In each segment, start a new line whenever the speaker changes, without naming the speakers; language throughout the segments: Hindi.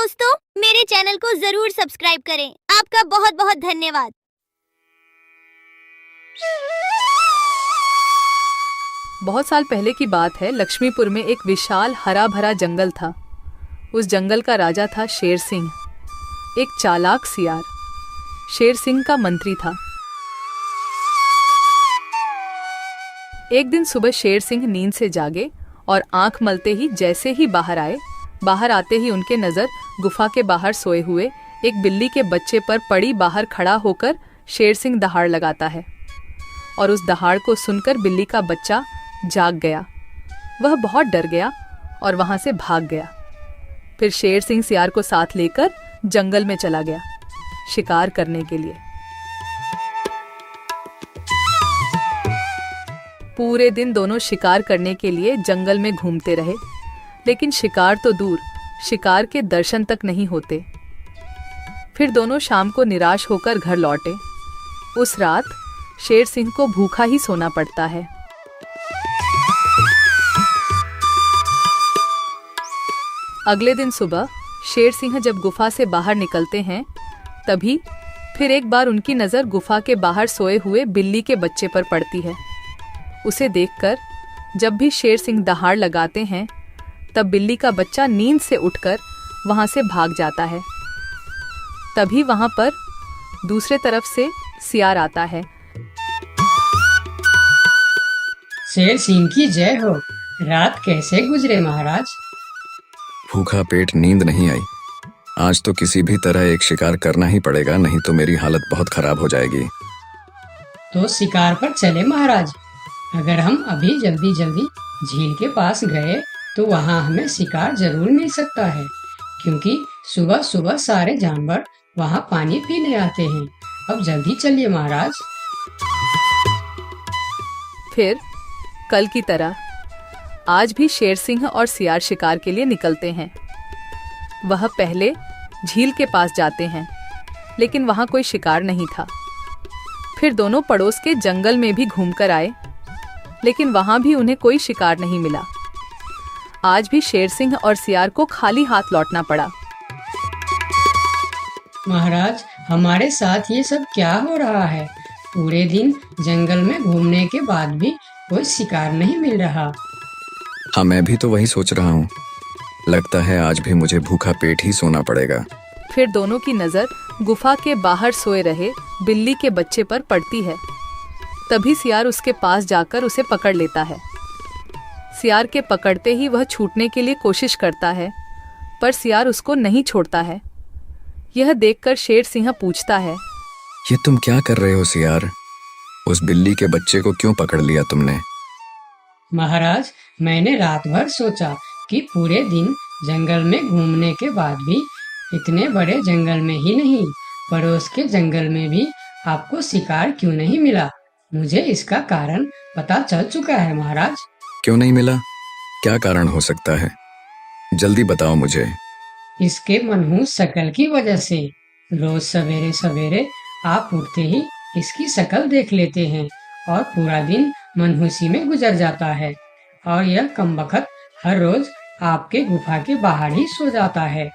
दोस्तों, मेरे चैनल को जरूर सब्सक्राइब करें। आपका बहुत बहुत धन्यवाद।
बहुत साल पहले की बात है। लक्ष्मीपुर में एक विशाल हरा भरा जंगल था। उस जंगल का राजा था शेर सिंह, एक चालाक सियार। शेर सिंह का मंत्री था। एक दिन सुबह शेर सिंह नींद से जागे और आंख मलते ही जैसे ही बाहर आए, बाहर आते ही उनके नजर गुफा के बाहर सोए हुए एक बिल्ली के बच्चे पर पड़ी। बाहर खड़ा होकर शेर सिंह दहाड़ लगाता है और उस दहाड़ को सुनकर बिल्ली का बच्चा जाग गया। वह बहुत डर गया और वहां से भाग गया। फिर शेर सिंह सियार को साथ लेकर जंगल में चला गया शिकार करने के लिए। पूरे दिन दोनों शिकार करने के लिए जंगल में घूमते रहे, लेकिन शिकार तो दूर, शिकार के दर्शन तक नहीं होते। फिर दोनों शाम को निराश होकर घर लौटे। उस रात शेर सिंह को भूखा ही सोना पड़ता है। अगले दिन सुबह शेर सिंह जब गुफा से बाहर निकलते हैं, तभी फिर एक बार उनकी नजर गुफा के बाहर सोए हुए बिल्ली के बच्चे पर पड़ती है। उसे देखकर जब भी शेर सिंह दहाड़ लगाते हैं, तब बिल्ली का बच्चा नींद से उठकर वहां से भाग जाता है। तभी वहां पर दूसरे तरफ से सियार आता है।
शेर सिंह की जय हो। रात कैसे गुजरे महाराज?
भूखा पेट, नींद नहीं आई। आज तो किसी भी तरह एक शिकार करना ही पड़ेगा, नहीं तो मेरी हालत बहुत खराब हो जाएगी।
तो शिकार पर चले महाराज। अगर हम अभी जल्दी जल्दी झील के पास गए तो वहाँ हमें शिकार जरूर मिल सकता है, क्योंकि सुबह सुबह सारे जानवर वहाँ पानी पीने आते हैं। अब जल्दी चलिए महाराज।
फिर कल की तरह आज भी शेर सिंह और सियार शिकार के लिए निकलते हैं। वह पहले झील के पास जाते हैं, लेकिन वहां कोई शिकार नहीं था। फिर दोनों पड़ोस के जंगल में भी घूमकर आए, लेकिन वहां भी उन्हें कोई शिकार नहीं मिला। आज भी शेर सिंह और सियार को खाली हाथ लौटना पड़ा।
महाराज, हमारे साथ ये सब क्या हो रहा है? पूरे दिन जंगल में घूमने के बाद भी कोई शिकार नहीं मिल रहा।
हाँ, मैं भी तो वही सोच रहा हूँ। लगता है आज भी मुझे भूखा पेट ही सोना पड़ेगा।
फिर दोनों की नजर गुफा के बाहर सोए रहे बिल्ली के बच्चे पर पड़ती है। तभी सियार उसके पास जाकर उसे पकड़ लेता है। सियार के पकड़ते ही वह छूटने के लिए कोशिश करता है, पर सियार उसको नहीं छोड़ता है। यह देखकर शेर सिंह पूछता है,
ये तुम क्या कर रहे हो सियार? उस बिल्ली के बच्चे को क्यों पकड़ लिया तुमने?
महाराज, मैंने रात भर सोचा कि पूरे दिन जंगल में घूमने के बाद भी इतने बड़े जंगल में ही नहीं, पड़ोस के जंगल में भी आपको शिकार क्यों नहीं मिला। मुझे इसका कारण पता चल चुका है महाराज।
क्यों नहीं मिला? क्या कारण हो सकता है? जल्दी बताओ मुझे।
इसके मनहूस शक्ल की वजह से। रोज सवेरे सवेरे आप उठते ही इसकी शक्ल देख लेते हैं और पूरा दिन मनहूसी में गुजर जाता है, और यह कमबख्त हर रोज आपके गुफा के बाहर ही सो जाता है।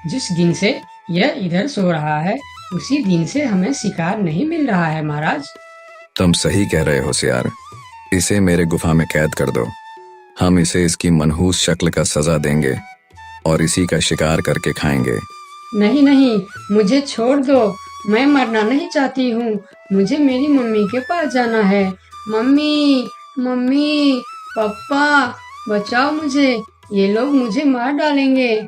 जिस दिन से यह इधर सो रहा है, उसी दिन से हमें शिकार नहीं मिल रहा है महाराज।
तुम सही कह रहे हो सियार। इसे मेरे गुफा में कैद कर दो। हम इसे इसकी मनहूस शक्ल का सजा देंगे और इसी का शिकार करके खाएंगे।
नहीं नहीं, मुझे छोड़ दो। मैं मरना नहीं चाहती हूँ। मुझे मेरी मम्मी के पास जाना है। मम्मी, मम्मी, पापा, बचाओ मुझे। ये लोग मुझे मार डालेंगे।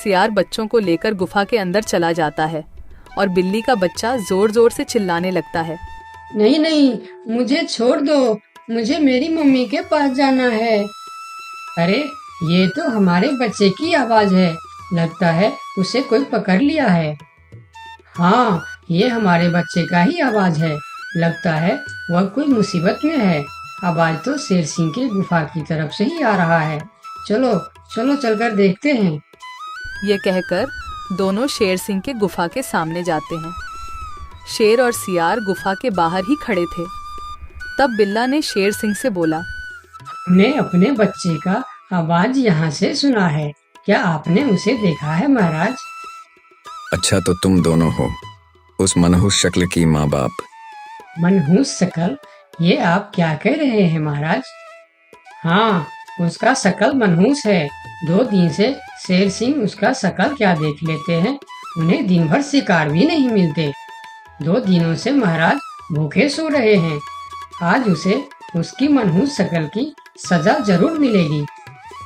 सियार बच्चों को लेकर गुफा के अंदर चला जाता है और बिल्ली का बच्चा जोर जोर से चिल्लाने लगता है,
नहीं नहीं, मुझे छोड़ दो। मुझे मेरी मम्मी के पास जाना है। अरे, ये तो हमारे बच्चे की आवाज है। लगता है उसे कोई पकड़ लिया है। हाँ, ये हमारे बच्चे का ही आवाज है। लगता है वह कोई मुसीबत में है। आवाज तो शेर सिंह के गुफा की तरफ से ही आ रहा है। चलो चलो, चलकर देखते हैं।
ये कहकर दोनों शेर सिंह के गुफा के सामने जाते हैं। शेर और सियार गुफा के बाहर ही खड़े थे। तब बिल्ला ने शेर सिंह से बोला,
हमने अपने बच्चे का आवाज यहाँ से सुना है। क्या आपने उसे देखा है महाराज?
अच्छा तो तुम दोनों हो उस मनहूस शक्ल की माँ बाप।
मनहूस शकल? ये आप क्या कह रहे हैं महाराज? हाँ, उसका शकल मनहूस है। 2 दिन से शेर सिंह उसका शकल क्या देख लेते हैं। उन्हें दिन भर शिकार भी नहीं मिलते। 2 दिनों से महाराज भूखे सो रहे हैं। आज उसे उसकी मनहूस शकल की सजा जरूर मिलेगी।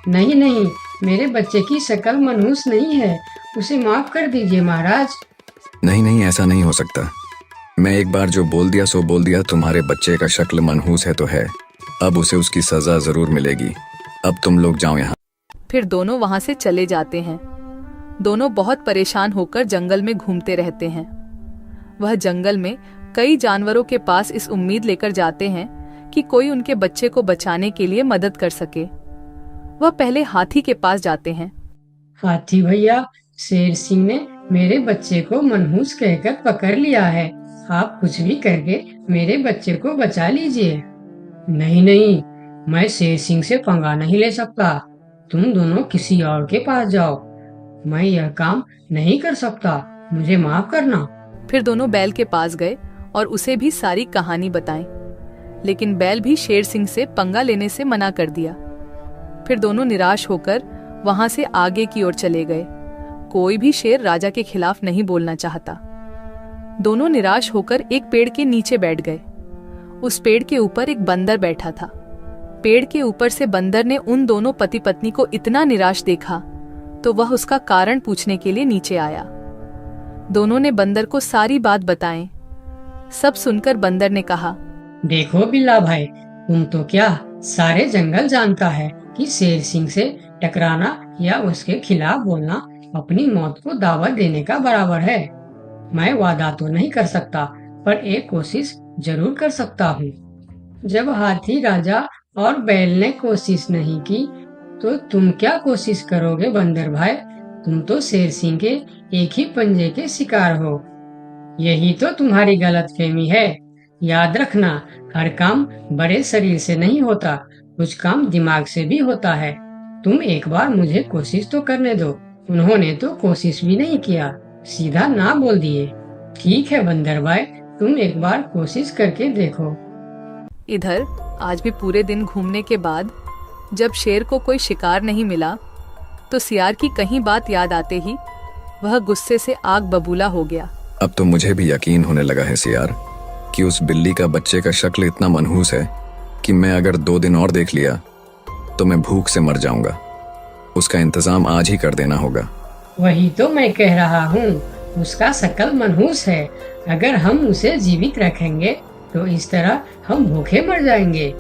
नहीं नहीं, मेरे बच्चे की शक्ल मनहूस नहीं है, उसे माफ कर दीजिए महाराज।
नहीं नहीं, ऐसा नहीं हो सकता। मैं एक बार जो बोल दिया सो बोल दिया। तुम्हारे बच्चे का शक्ल मनहूस है तो है, अब उसे उसकी सजा जरूर मिलेगी। अब तुम लोग जाओ यहाँ।
फिर दोनों वहां से चले जाते हैं। दोनों बहुत परेशान होकर जंगल में घूमते रहते हैं। वह जंगल में कई जानवरों के पास इस उम्मीद लेकर जाते हैं कि कोई उनके बच्चे को बचाने के लिए मदद कर सके। वह पहले हाथी के पास जाते हैं।
हाथी भैया, शेर सिंह ने मेरे बच्चे को मनहूस कहकर पकड़ लिया है। आप कुछ भी करके मेरे बच्चे को बचा लीजिए। नहीं नहीं, मैं शेर सिंह से पंगा नहीं ले सकता। तुम दोनों किसी और के पास जाओ। मैं यह काम नहीं कर सकता, मुझे माफ करना।
फिर दोनों बैल के पास गए और उसे भी सारी कहानी बताई, लेकिन बैल भी शेर सिंह से पंगा लेने से मना कर दिया। फिर दोनों निराश होकर वहां से आगे की ओर चले गए। कोई भी शेर राजा के खिलाफ नहीं बोलना चाहता। दोनों निराश होकर एक पेड़ के नीचे बैठ गए। उस पेड़ के ऊपर एक बंदर बैठा था। पेड़ के ऊपर से बंदर ने उन दोनों पति पत्नी को इतना निराश देखा तो वह उसका कारण पूछने के लिए नीचे आया। दोनों ने बंदर को सारी बात बताई। सब सुनकर बंदर ने कहा,
देखो बिल्ला भाई, तुम तो क्या सारे जंगल जानता है कि शेर सिंह से टकराना या उसके खिलाफ बोलना अपनी मौत को दावत देने का बराबर है। मैं वादा तो नहीं कर सकता, पर एक कोशिश जरूर कर सकता हूँ। जब हाथी राजा और बैल ने कोशिश नहीं की, तो तुम क्या कोशिश करोगे बंदर भाई? तुम तो शेर सिंह के एक ही पंजे के शिकार हो। यही तो तुम्हारी गलतफहमी है। याद रखना, हर काम बड़े शरीर से नहीं होता, कुछ काम दिमाग से भी होता है। तुम एक बार मुझे कोशिश तो करने दो। उन्होंने तो कोशिश भी नहीं किया, सीधा ना बोल दिए। ठीक है बंदर भाई, तुम एक बार कोशिश करके देखो।
इधर आज भी पूरे दिन घूमने के बाद जब शेर को कोई शिकार नहीं मिला तो सियार की कहीं बात याद आते ही वह गुस्से से आग बबूला हो गया।
अब तो मुझे भी यकीन होने लगा है सियार कि उस बिल्ली का बच्चे का शक्ल इतना मनहूस है कि मैं अगर 2 दिन और देख लिया तो मैं भूख से मर जाऊंगा। उसका इंतजाम आज ही कर देना होगा।
वही तो मैं कह रहा हूँ, उसका शकल मनहूस है। अगर हम उसे जीवित रखेंगे तो इस तरह हम भूखे मर जाएंगे।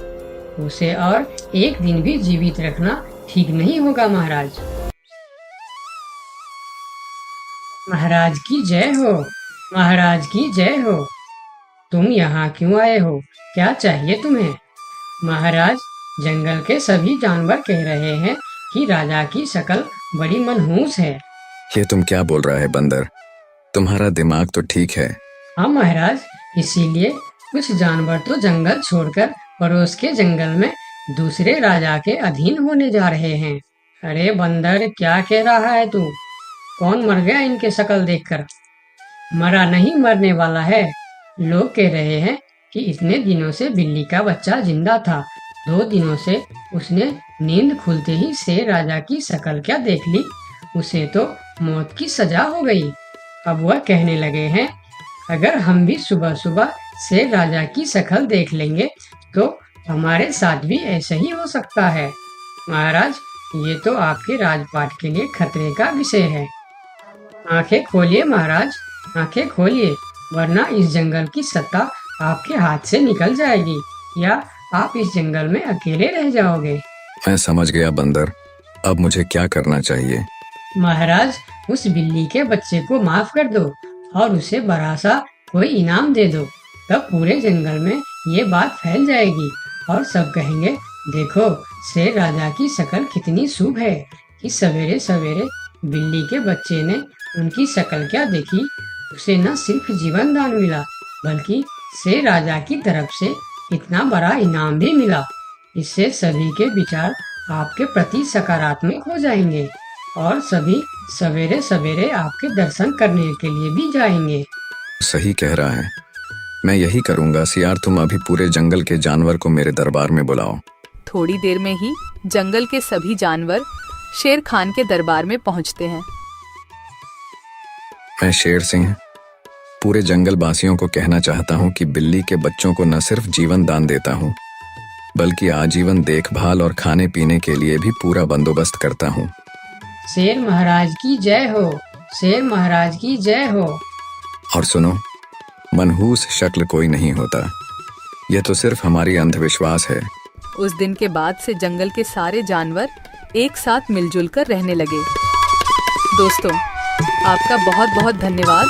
उसे और एक दिन भी जीवित रखना ठीक नहीं होगा महाराज। महाराज की जय हो, महाराज की जय हो। तुम यहाँ क्यों आए हो? क्या चाहिए तुम्हें? महाराज, जंगल के सभी जानवर कह रहे हैं कि राजा की शक्ल बड़ी मनहूस है।
ये तुम क्या बोल रहा है बंदर? तुम्हारा दिमाग तो ठीक है।
हाँ महाराज, इसीलिए कुछ जानवर तो जंगल छोड़कर पड़ोस के जंगल में दूसरे राजा के अधीन होने जा रहे हैं। अरे बंदर, क्या कह रहा है तू? कौन मर गया इनके शक्ल देखकर? मरा नहीं, मरने वाला है। लोग कह रहे हैं कि इतने दिनों से बिल्ली का बच्चा जिंदा था। 2 दिनों से उसने नींद खुलते ही शेर राजा की शक्ल क्या देख ली, उसे तो मौत की सजा हो गई। अब वह कहने लगे हैं, अगर हम भी सुबह सुबह शेर राजा की शक्ल देख लेंगे तो हमारे साथ भी ऐसा ही हो सकता है। महाराज, ये तो आपके राजपाट के लिए खतरे का विषय है। आंखें खोलिए महाराज, आंखें खोलिए, वरना इस जंगल की सत्ता आपके हाथ से निकल जाएगी या आप इस जंगल में अकेले रह जाओगे।
मैं समझ गया बंदर, अब मुझे क्या करना चाहिए?
महाराज, उस बिल्ली के बच्चे को माफ कर दो और उसे बड़ा सा कोई इनाम दे दो। तब पूरे जंगल में ये बात फैल जाएगी और सब कहेंगे, देखो शेर राजा की शक्ल कितनी शुभ है कि सवेरे सवेरे बिल्ली के बच्चे ने उनकी शक्ल क्या देखी, उसे न सिर्फ जीवन दान मिला बल्कि शेर राजा की तरफ से इतना बड़ा इनाम भी मिला। इससे सभी के विचार आपके प्रति सकारात्मक हो जाएंगे। और सभी सवेरे सवेरे आपके दर्शन करने के लिए भी जाएंगे।
सही कह रहा है, मैं यही करूंगा। सियार, तुम अभी पूरे जंगल के जानवर को मेरे दरबार में बुलाओ।
थोड़ी देर में ही जंगल के सभी जानवर शेर खान के दरबार में पहुंचते हैं।
मैं शेर सिंह पूरे जंगल वासियों को कहना चाहता हूँ कि बिल्ली के बच्चों को न सिर्फ जीवन दान देता हूँ, बल्कि आजीवन देखभाल और खाने पीने के लिए भी पूरा बंदोबस्त करता हूँ।
शेर महाराज की जय हो, शेर महाराज की जय हो।
और सुनो, मनहूस शक्ल कोई नहीं होता, यह तो सिर्फ हमारी अंधविश्वास है।
उस दिन के बाद से जंगल के सारे जानवर एक साथ मिलजुल कर रहने लगे। दोस्तों, आपका बहुत बहुत धन्यवाद